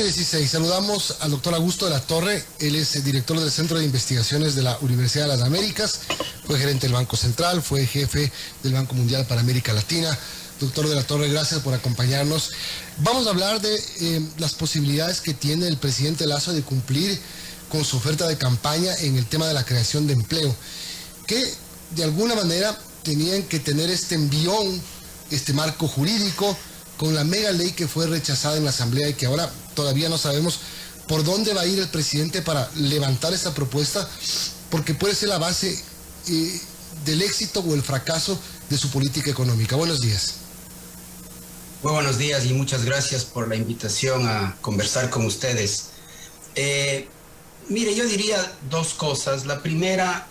9:16. Saludamos al doctor Augusto de la Torre. Él es director del Centro de Investigaciones de la Universidad de las Américas. Fue gerente del Banco Central, fue jefe del Banco Mundial para América Latina. Doctor de la Torre, gracias por acompañarnos. Vamos a hablar de las posibilidades que tiene el presidente Lasso de cumplir con su oferta de campaña en el tema de la creación de empleo, que de alguna manera tenían que tener este envión, este marco jurídico, con la mega ley que fue rechazada en la Asamblea y que ahora todavía no sabemos por dónde va a ir el presidente para levantar esta propuesta, porque puede ser la base del éxito o el fracaso de su política económica. Buenos días. Muy buenos días y muchas gracias por la invitación a conversar con ustedes. Mire, yo diría dos cosas. La primera,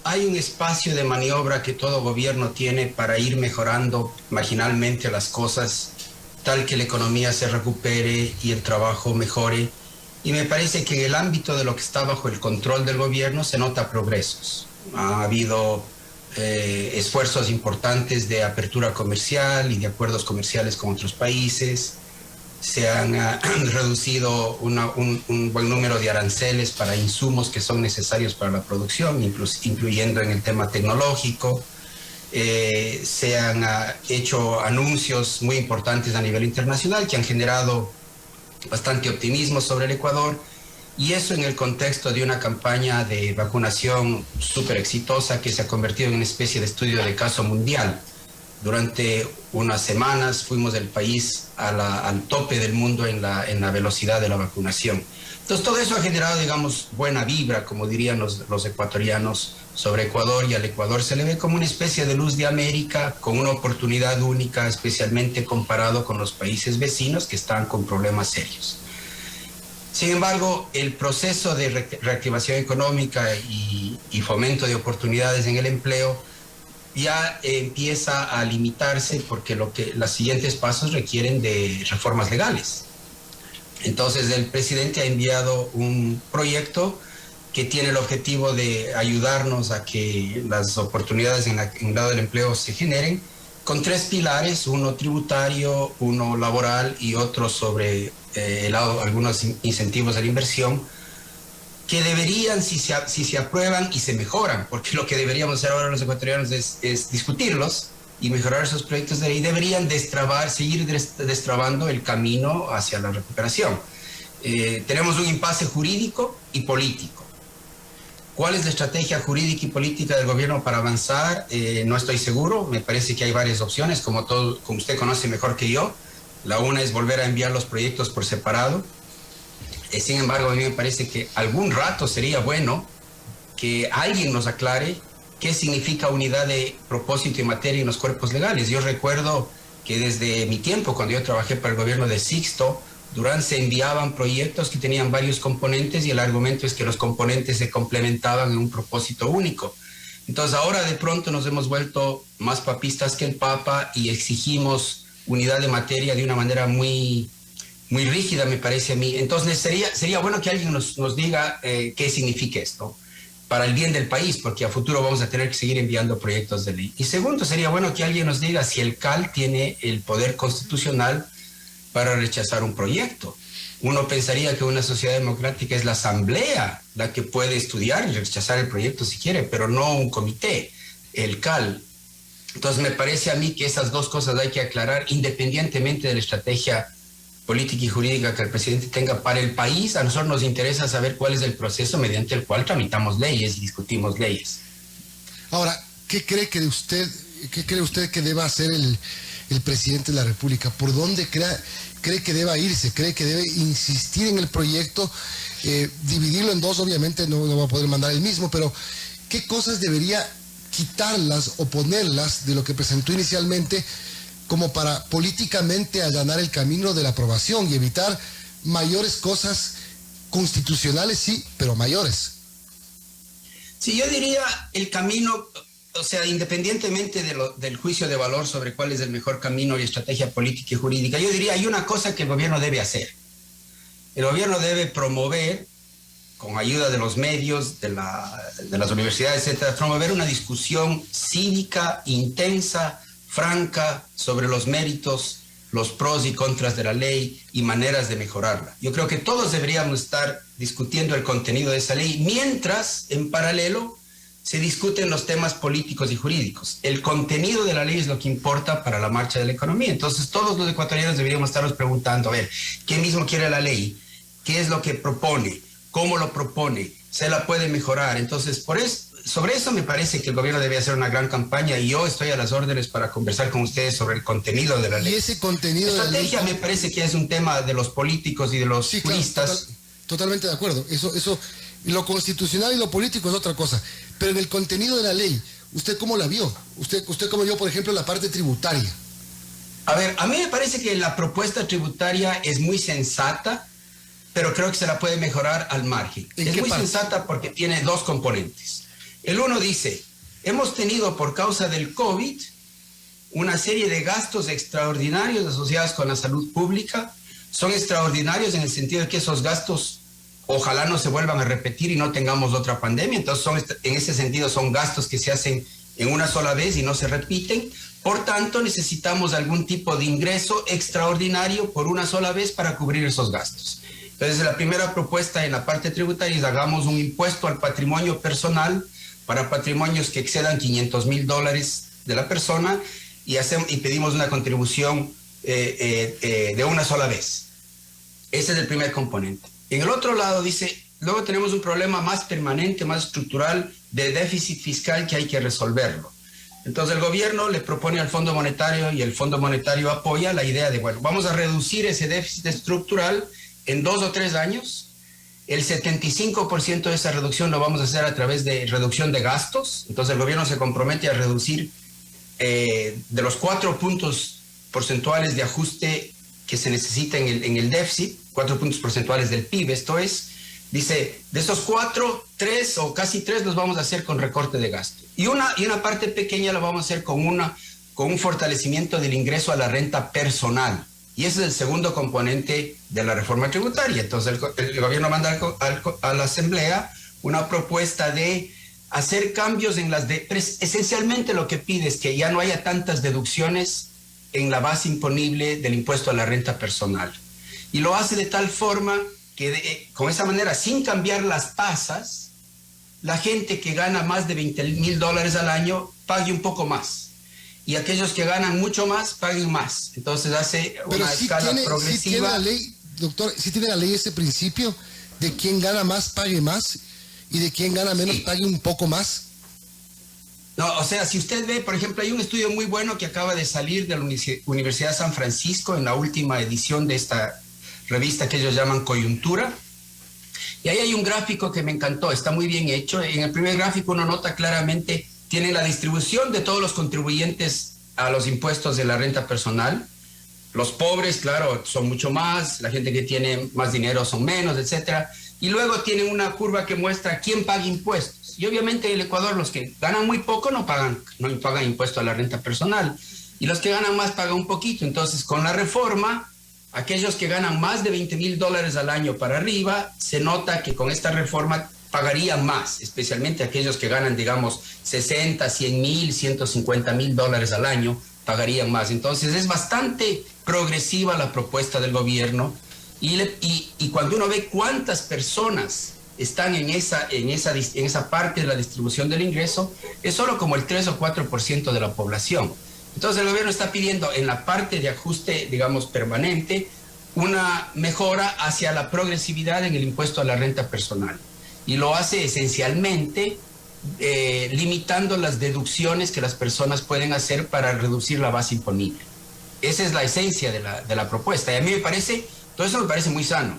hay un espacio de maniobra que todo gobierno tiene para ir mejorando marginalmente las cosas, tal que la economía se recupere y el trabajo mejore. Y me parece que en el ámbito de lo que está bajo el control del gobierno se nota progresos. Ha habido esfuerzos importantes de apertura comercial y de acuerdos comerciales con otros países. Se han reducido un buen número de aranceles para insumos que son necesarios para la producción, incluyendo en el tema tecnológico. Se han hecho anuncios muy importantes a nivel internacional que han generado bastante optimismo sobre el Ecuador, y eso en el contexto de una campaña de vacunación súper exitosa que se ha convertido en una especie de estudio de caso mundial. Durante unas semanas fuimos el país al tope del mundo en la velocidad de la vacunación. Entonces todo eso ha generado, digamos, buena vibra, como dirían los ecuatorianos, sobre Ecuador, y al Ecuador se le ve como una especie de luz de América, con una oportunidad única, especialmente comparado con los países vecinos que están con problemas serios. Sin embargo, el proceso de reactivación económica y fomento de oportunidades en el empleo ya empieza a limitarse, porque los siguientes pasos requieren de reformas legales. Entonces el presidente ha enviado un proyecto que tiene el objetivo de ayudarnos a que las oportunidades en el lado del empleo se generen, con tres pilares: uno tributario, uno laboral y otro sobre el lado, algunos incentivos a la inversión, que deberían, si se aprueban y se mejoran, porque lo que deberíamos hacer ahora los ecuatorianos es discutirlos y mejorar esos proyectos de ley, deberían seguir destrabando el camino hacia la recuperación. Tenemos un impasse jurídico y político. ¿Cuál es la estrategia jurídica y política del gobierno para avanzar? No estoy seguro. Me parece que hay varias opciones, como usted conoce mejor que yo. La una es volver a enviar los proyectos por separado. Sin embargo, a mí me parece que algún rato sería bueno que alguien nos aclare qué significa unidad de propósito y materia en los cuerpos legales. Yo recuerdo que desde mi tiempo, cuando yo trabajé para el gobierno de Sixto Durán, se enviaban proyectos que tenían varios componentes y el argumento es que los componentes se complementaban en un propósito único. Entonces ahora de pronto nos hemos vuelto más papistas que el Papa y exigimos unidad de materia de una manera muy rígida, me parece a mí. Entonces sería bueno que alguien nos diga qué significa esto para el bien del país, porque a futuro vamos a tener que seguir enviando proyectos de ley. Y segundo, sería bueno que alguien nos diga si el CAL tiene el poder constitucional para rechazar un proyecto. Uno pensaría que una sociedad democrática es la asamblea la que puede estudiar y rechazar el proyecto si quiere, pero no un comité, el CAL. Entonces me parece a mí que esas dos cosas hay que aclarar independientemente de la estrategia política y jurídica que el presidente tenga para el país. A nosotros nos interesa saber cuál es el proceso mediante el cual tramitamos leyes y discutimos leyes. Ahora, ¿qué cree usted que deba hacer el presidente de la República? ¿Por dónde cree que deba irse? ¿Cree que debe insistir en el proyecto? Dividirlo en dos, obviamente no va a poder mandar el mismo, pero ¿qué cosas debería quitarlas o ponerlas de lo que presentó inicialmente como para políticamente allanar el camino de la aprobación y evitar mayores cosas constitucionales, sí, pero mayores? Sí, yo diría el camino, o sea, independientemente del juicio de valor sobre cuál es el mejor camino y estrategia política y jurídica, yo diría hay una cosa que el gobierno debe hacer. El gobierno debe promover, con ayuda de los medios, de las universidades, etcétera, promover una discusión cívica, intensa, franca, sobre los méritos los pros y contras de la ley y maneras de mejorarla. Yo creo que todos deberíamos estar discutiendo el contenido de esa ley, mientras, en paralelo, se discuten los temas políticos y jurídicos. El contenido de la ley es lo que importa para la marcha de la economía. Entonces, todos los ecuatorianos deberíamos estarnos preguntando, a ver, ¿qué mismo quiere la ley? ¿Qué es lo que propone? ¿Cómo lo propone? ¿Se la puede mejorar? Entonces, sobre eso me parece que el gobierno debe hacer una gran campaña y yo estoy a las órdenes para conversar con ustedes sobre el contenido de la ley. Y ese contenido de la ley... Estrategia me parece que es un tema de los políticos y de los juristas. Claro, totalmente de acuerdo. Eso, lo constitucional y lo político es otra cosa. Pero en el contenido de la ley, ¿usted cómo la vio? ¿Usted cómo vio, por ejemplo, la parte tributaria? A ver, a mí me parece que la propuesta tributaria es muy sensata, pero creo que se la puede mejorar al margen. Es muy sensata porque tiene dos componentes. El uno dice, hemos tenido por causa del COVID una serie de gastos extraordinarios asociados con la salud pública. Son extraordinarios en el sentido de que esos gastos ojalá no se vuelvan a repetir y no tengamos otra pandemia. Entonces, en ese sentido, son gastos que se hacen en una sola vez y no se repiten. Por tanto, necesitamos algún tipo de ingreso extraordinario por una sola vez para cubrir esos gastos. Entonces, la primera propuesta en la parte tributaria es hagamos un impuesto al patrimonio personal para patrimonios que excedan $500,000 de la persona y pedimos una contribución de una sola vez. Ese es el primer componente. En el otro lado dice, luego tenemos un problema más permanente, más estructural de déficit fiscal que hay que resolverlo. Entonces el gobierno le propone al Fondo Monetario y el Fondo Monetario apoya la idea de, bueno, vamos a reducir ese déficit estructural en 2 o 3 años. El 75% de esa reducción lo vamos a hacer a través de reducción de gastos. Entonces el gobierno se compromete a reducir de los 4 puntos porcentuales de ajuste que se necesita en el déficit, 4 puntos porcentuales del PIB, esto es, dice, de esos 4, 3 o casi 3 los vamos a hacer con recorte de gasto. Y una parte pequeña la vamos a hacer con un fortalecimiento del ingreso a la renta personal. Y ese es el segundo componente de la reforma tributaria. Entonces el gobierno manda a la Asamblea una propuesta de hacer cambios en esencialmente lo que pide es que ya no haya tantas deducciones en la base imponible del impuesto a la renta personal. Y lo hace de tal forma que con esa manera, sin cambiar las tasas, la gente que gana más de $20,000 al año pague un poco más. Y aquellos que ganan mucho más paguen más. Entonces hace una escala progresiva. ¿Sí tiene la ley, doctor, sí tiene la ley ese principio de quien gana más pague más y de quien gana menos pague un poco más? No, o sea, si usted ve, por ejemplo, hay un estudio muy bueno que acaba de salir de la Universidad de San Francisco en la última edición de esta revista que ellos llaman Coyuntura. Y ahí hay un gráfico que me encantó, está muy bien hecho. En el primer gráfico uno nota claramente, tiene la distribución de todos los contribuyentes a los impuestos de la renta personal. Los pobres, claro, son mucho más, la gente que tiene más dinero son menos, etcétera. Y luego tienen una curva que muestra quién paga impuestos. Y obviamente en el Ecuador los que ganan muy poco no pagan impuesto a la renta personal. Y los que ganan más pagan un poquito. Entonces, con la reforma, aquellos que ganan más de $20,000 al año para arriba, se nota que con esta reforma pagarían más, especialmente aquellos que ganan, digamos, 60, 100 mil, $150,000 al año, pagarían más. Entonces, es bastante progresiva la propuesta del gobierno. Y cuando uno ve cuántas personas están en esa parte de la distribución del ingreso, es solo como el 3 o 4% de la población. Entonces el gobierno está pidiendo en la parte de ajuste, digamos, permanente, una mejora hacia la progresividad en el impuesto a la renta personal. Y lo hace esencialmente limitando las deducciones que las personas pueden hacer para reducir la base imponible. Esa es la esencia de la propuesta. Y a mí todo eso me parece muy sano.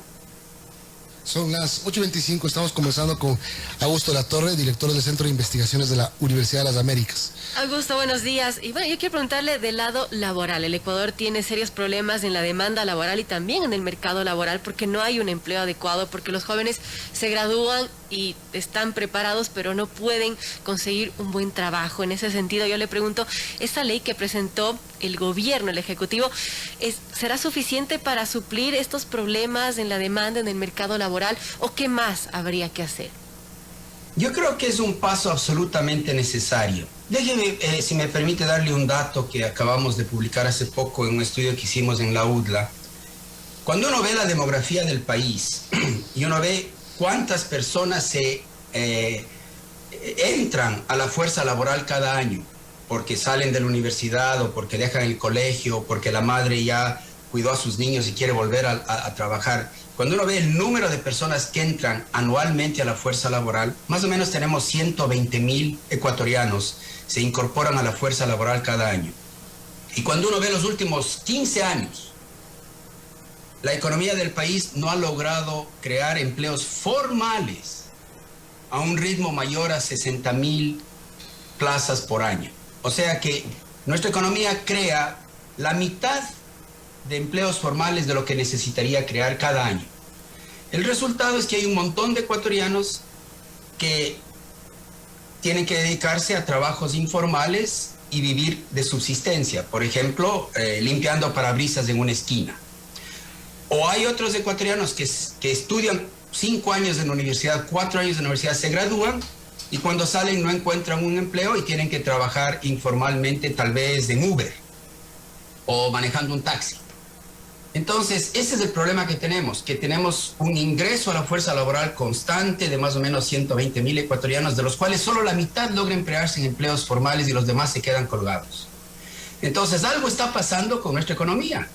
Son las 8:25, estamos conversando con Augusto Latorre, director del Centro de Investigaciones de la Universidad de las Américas. Augusto, buenos días. Y bueno, yo quiero preguntarle del lado laboral. El Ecuador tiene serios problemas en la demanda laboral y también en el mercado laboral porque no hay un empleo adecuado, porque los jóvenes se gradúan y están preparados, pero no pueden conseguir un buen trabajo. En ese sentido, yo le pregunto, ¿esta ley que presentó el gobierno, el Ejecutivo, será suficiente para suplir estos problemas en la demanda en el mercado laboral o qué más habría que hacer? Yo creo que es un paso absolutamente necesario. Déjeme, si me permite, darle un dato que acabamos de publicar hace poco en un estudio que hicimos en la UDLA. Cuando uno ve la demografía del país y uno ve cuántas personas entran a la fuerza laboral cada año, porque salen de la universidad o porque dejan el colegio, porque la madre ya cuidó a sus niños y quiere volver a trabajar. Cuando uno ve el número de personas que entran anualmente a la fuerza laboral, más o menos tenemos 120,000 ecuatorianos se incorporan a la fuerza laboral cada año. Y cuando uno ve los últimos 15 años, la economía del país no ha logrado crear empleos formales a un ritmo mayor a 60,000 plazas por año. O sea que nuestra economía crea la mitad de empleos formales de lo que necesitaría crear cada año. El resultado es que hay un montón de ecuatorianos que tienen que dedicarse a trabajos informales y vivir de subsistencia, por ejemplo, limpiando parabrisas en una esquina. O hay otros ecuatorianos que estudian 5 años en la universidad, 4 años en la universidad, se gradúan y cuando salen no encuentran un empleo y tienen que trabajar informalmente, tal vez en Uber o manejando un taxi. Entonces, ese es el problema que tenemos un ingreso a la fuerza laboral constante de más o menos 120,000 ecuatorianos, de los cuales solo la mitad logra emplearse en empleos formales y los demás se quedan colgados. Entonces, algo está pasando con nuestra economía.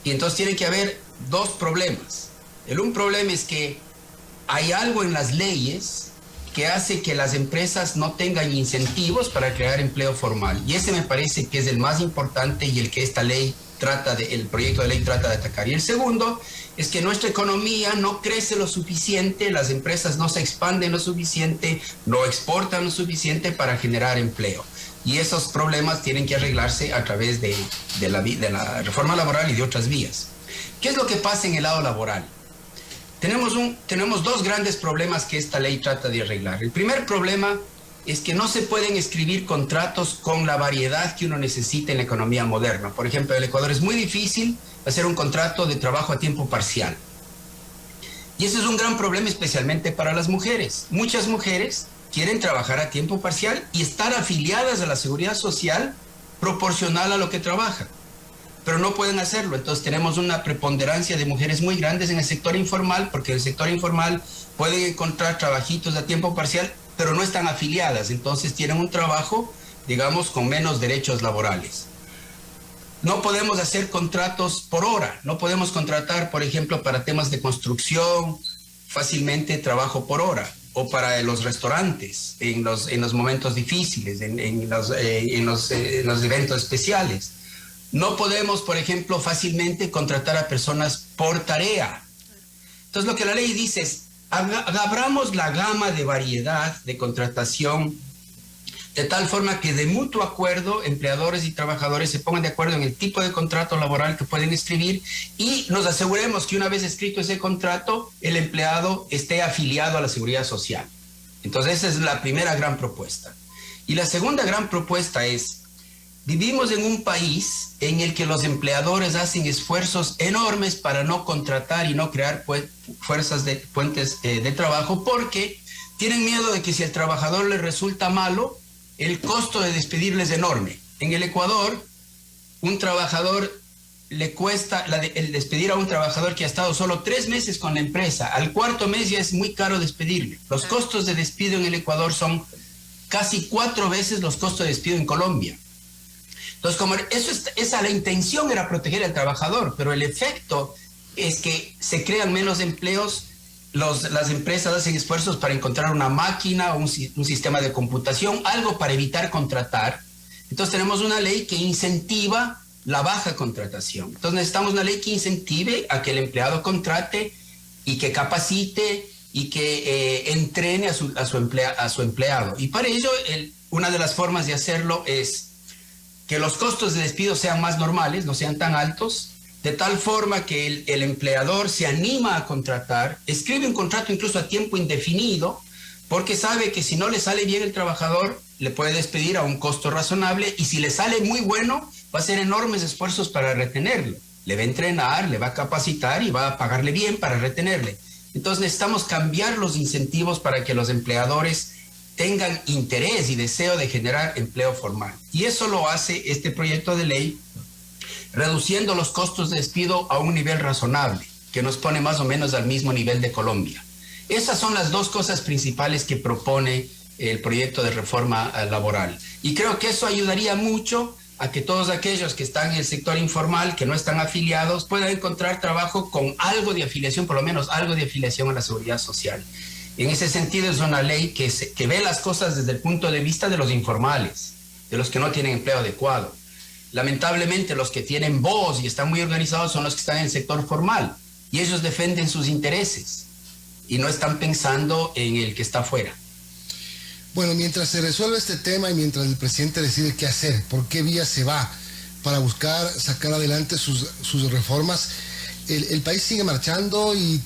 Y entonces tiene que haber dos problemas. Un problema es que hay algo en las leyes que hace que las empresas no tengan incentivos para crear empleo formal. Y ese me parece que es el más importante y el que esta ley el proyecto de ley trata de atacar. Y el segundo es que nuestra economía no crece lo suficiente, las empresas no se expanden lo suficiente, no exportan lo suficiente para generar empleo. Y esos problemas tienen que arreglarse a través de la reforma laboral y de otras vías. ¿Qué es lo que pasa en el lado laboral? Tenemos dos grandes problemas que esta ley trata de arreglar. El primer problema es que no se pueden escribir contratos con la variedad que uno necesita en la economía moderna. Por ejemplo, en el Ecuador es muy difícil hacer un contrato de trabajo a tiempo parcial. Y ese es un gran problema especialmente para las mujeres. Muchas mujeres quieren trabajar a tiempo parcial y estar afiliadas a la seguridad social proporcional a lo que trabajan, pero no pueden hacerlo. Entonces tenemos una preponderancia de mujeres muy grandes en el sector informal, porque en el sector informal pueden encontrar trabajitos a tiempo parcial, pero no están afiliadas, entonces tienen un trabajo, digamos, con menos derechos laborales. No podemos hacer contratos por hora, no podemos contratar, por ejemplo, para temas de construcción, fácilmente trabajo por hora, o para los restaurantes, en los momentos difíciles, en los eventos especiales. No podemos, por ejemplo, fácilmente contratar a personas por tarea. Entonces, lo que la ley dice es, abramos la gama de variedad de contratación de tal forma que de mutuo acuerdo empleadores y trabajadores se pongan de acuerdo en el tipo de contrato laboral que pueden escribir y nos aseguremos que una vez escrito ese contrato el empleado esté afiliado a la seguridad social. Entonces esa es la primera gran propuesta. Y la segunda gran propuesta es, vivimos en un país en el que los empleadores hacen esfuerzos enormes para no contratar y no crear puentes de trabajo porque tienen miedo de que si el trabajador les resulta malo, el costo de despedirles es enorme. En el Ecuador, un trabajador le cuesta, el despedir a un trabajador que ha estado solo 3 meses con la empresa, al 4º mes ya es muy caro despedirle. Los costos de despido en el Ecuador son casi 4 veces los costos de despido en Colombia. Entonces, como la intención era proteger al trabajador, pero el efecto es que se crean menos empleos, las empresas hacen esfuerzos para encontrar una máquina o un sistema de computación, algo para evitar contratar. Entonces tenemos una ley que incentiva la baja contratación. Entonces necesitamos una ley que incentive a que el empleado contrate y que capacite y que entrene a su empleado. Y para ello, una de las formas de hacerlo es que los costos de despido sean más normales, no sean tan altos, de tal forma que el empleador se anima a contratar, escribe un contrato incluso a tiempo indefinido, porque sabe que si no le sale bien el trabajador, le puede despedir a un costo razonable, y si le sale muy bueno, va a hacer enormes esfuerzos para retenerlo. Le va a entrenar, le va a capacitar y va a pagarle bien para retenerle. Entonces necesitamos cambiar los incentivos para que los empleadores tengan interés y deseo de generar empleo formal. Y eso lo hace este proyecto de ley, reduciendo los costos de despido a un nivel razonable, que nos pone más o menos al mismo nivel de Colombia. Esas son las dos cosas principales que propone el proyecto de reforma laboral. Y creo que eso ayudaría mucho a que todos aquellos que están en el sector informal, que no están afiliados, puedan encontrar trabajo con algo de afiliación, por lo menos algo de afiliación a la seguridad social. En ese sentido es una ley que ve las cosas desde el punto de vista de los informales, de los que no tienen empleo adecuado. Lamentablemente los que tienen voz y están muy organizados son los que están en el sector formal, y ellos defienden sus intereses y no están pensando en el que está afuera. Bueno, mientras se resuelve este tema y mientras el presidente decide qué hacer, por qué vía se va para buscar sacar adelante sus reformas, el país sigue marchando y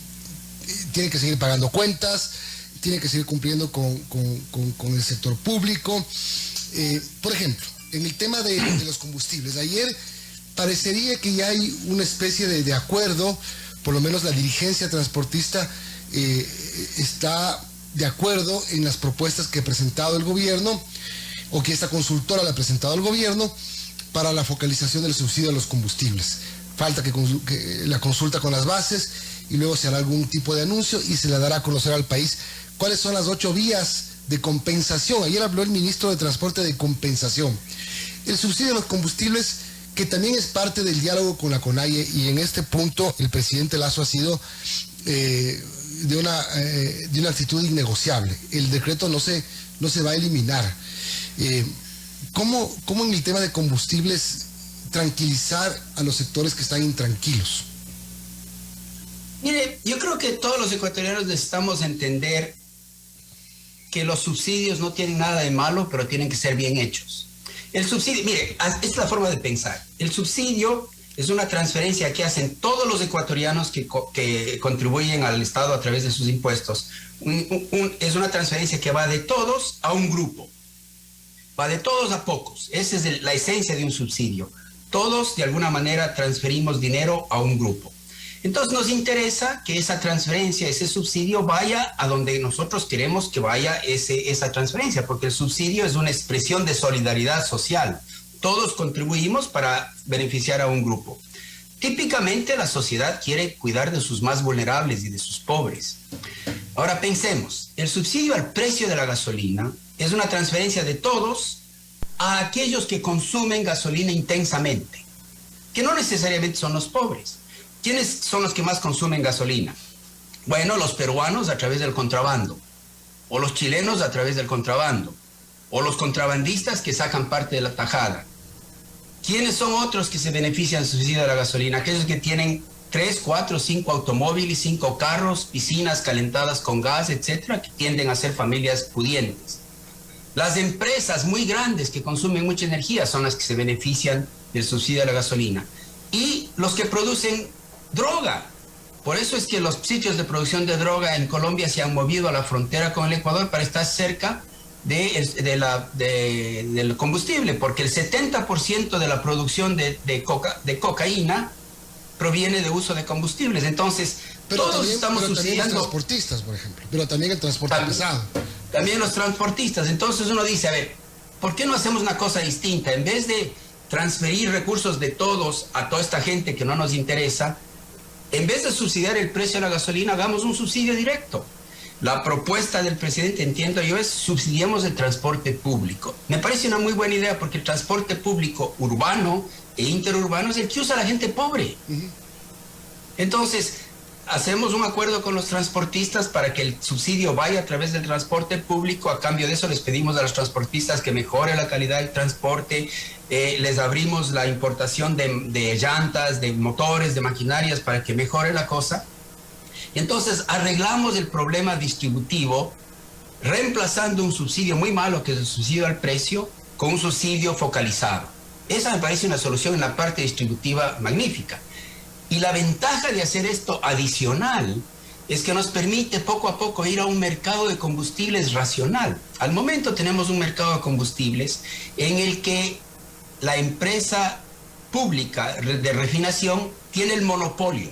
tiene que seguir pagando cuentas, tiene que seguir cumpliendo con el sector público. Por ejemplo, en el tema de los combustibles, ayer parecería que ya hay una especie de acuerdo, por lo menos la dirigencia transportista está de acuerdo en las propuestas que ha presentado el gobierno, o que esta consultora le ha presentado al gobierno, para la focalización del subsidio a los combustibles. Falta que la consulta con las bases, y luego se hará algún tipo de anuncio y se le dará a conocer al país cuáles son las 8 vías de compensación. Ayer habló el ministro de Transporte de compensación. El subsidio a los combustibles, que también es parte del diálogo con la CONAIE, y en este punto el presidente Lasso ha sido de una actitud innegociable. El decreto no se va a eliminar. ¿Cómo en el tema de combustibles tranquilizar a los sectores que están intranquilos? Mire, yo creo que todos los ecuatorianos necesitamos entender que los subsidios no tienen nada de malo, pero tienen que ser bien hechos. El subsidio, mire, esta es la forma de pensar. El subsidio es una transferencia que hacen todos los ecuatorianos que contribuyen al Estado a través de sus impuestos. Es una transferencia que va de todos a un grupo. Va de todos a pocos. Esa es la esencia de un subsidio. Todos, de alguna manera, transferimos dinero a un grupo. Entonces nos interesa que esa transferencia, ese subsidio, vaya a donde nosotros queremos que vaya esa transferencia, porque el subsidio es una expresión de solidaridad social. Todos contribuimos para beneficiar a un grupo. Típicamente la sociedad quiere cuidar de sus más vulnerables y de sus pobres. Ahora pensemos, el subsidio al precio de la gasolina es una transferencia de todos a aquellos que consumen gasolina intensamente, que no necesariamente son los pobres. ¿Quiénes son los que más consumen gasolina? Bueno, los peruanos a través del contrabando, o los chilenos a través del contrabando, o los contrabandistas que sacan parte de la tajada. ¿Quiénes son otros que se benefician del subsidio de la gasolina? Aquellos que tienen 3, 4, 5 automóviles, 5 carros, piscinas calentadas con gas, etcétera, que tienden a ser familias pudientes. Las empresas muy grandes que consumen mucha energía son las que se benefician del subsidio de la gasolina. Y los que producen droga. Por eso es que los sitios de producción de droga en Colombia se han movido a la frontera con el Ecuador para estar cerca del combustible, porque el 70% de la producción de cocaína proviene de uso de combustibles. Entonces, todos estamos subsidiando. También los transportistas, por ejemplo, pero también el transporte pesado. También los transportistas. Entonces uno dice, a ver, ¿por qué no hacemos una cosa distinta? En vez de transferir recursos de todos a toda esta gente que no nos interesa, en vez de subsidiar el precio de la gasolina, hagamos un subsidio directo. La propuesta del presidente, entiendo yo, es subsidiemos el transporte público. Me parece una muy buena idea, porque el transporte público urbano e interurbano es el que usa la gente pobre. Entonces, hacemos un acuerdo con los transportistas para que el subsidio vaya a través del transporte público. A cambio de eso les pedimos a los transportistas que mejore la calidad del transporte. Les abrimos la importación de llantas, de motores, de maquinarias para que mejore la cosa. Y entonces arreglamos el problema distributivo reemplazando un subsidio muy malo, que es el subsidio al precio, con un subsidio focalizado. Esa me parece una solución en la parte distributiva magnífica. Y la ventaja de hacer esto adicional es que nos permite poco a poco ir a un mercado de combustibles racional. Al momento tenemos un mercado de combustibles en el que la empresa pública de refinación tiene el monopolio.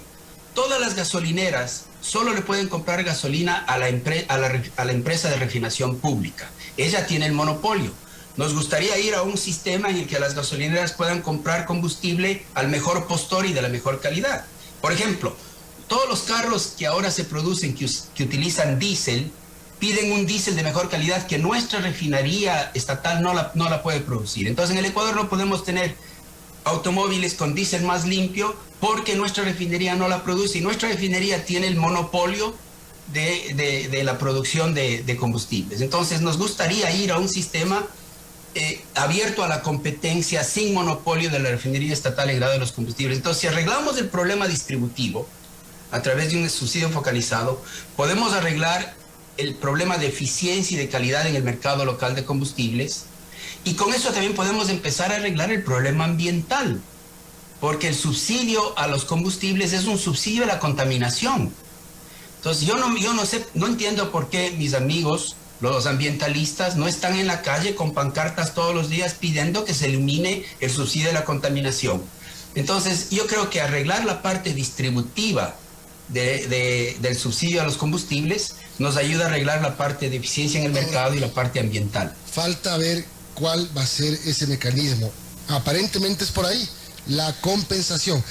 todas las gasolineras solo le pueden comprar gasolina a la empresa de refinación pública. Ella tiene el monopolio. Nos gustaría ir a un sistema en el que las gasolineras puedan comprar combustible al mejor postor y de la mejor calidad. Por ejemplo, todos los carros que ahora se producen que utilizan diésel, piden un diésel de mejor calidad que nuestra refinería estatal no la puede producir. Entonces en el Ecuador no podemos tener automóviles con diésel más limpio porque nuestra refinería no la produce y nuestra refinería tiene el monopolio de la producción de combustibles. Entonces nos gustaría ir a un sistema abierto a la competencia sin monopolio de la refinería estatal en grado de los combustibles. Entonces, si arreglamos el problema distributivo a través de un subsidio focalizado, podemos arreglar el problema de eficiencia y de calidad en el mercado local de combustibles, y con eso también podemos empezar a arreglar el problema ambiental, porque el subsidio a los combustibles es un subsidio a la contaminación. Entonces yo no sé, no entiendo por qué mis amigos, los ambientalistas, no están en la calle con pancartas todos los días pidiendo que se elimine el subsidio a la contaminación. Entonces yo creo que arreglar la parte distributiva del subsidio a los combustibles nos ayuda a arreglar la parte de eficiencia en el mercado y la parte ambiental. Falta ver cuál va a ser ese mecanismo. Aparentemente es por ahí, la compensación.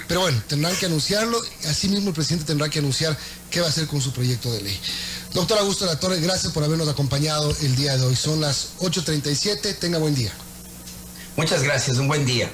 Pero bueno, tendrán que anunciarlo. Asimismo, el presidente tendrá que anunciar qué va a hacer con su proyecto de ley. Doctor Augusto de la Torre, gracias por habernos acompañado el día de hoy. Son las 8:37. Tenga buen día. Muchas gracias. Un buen día.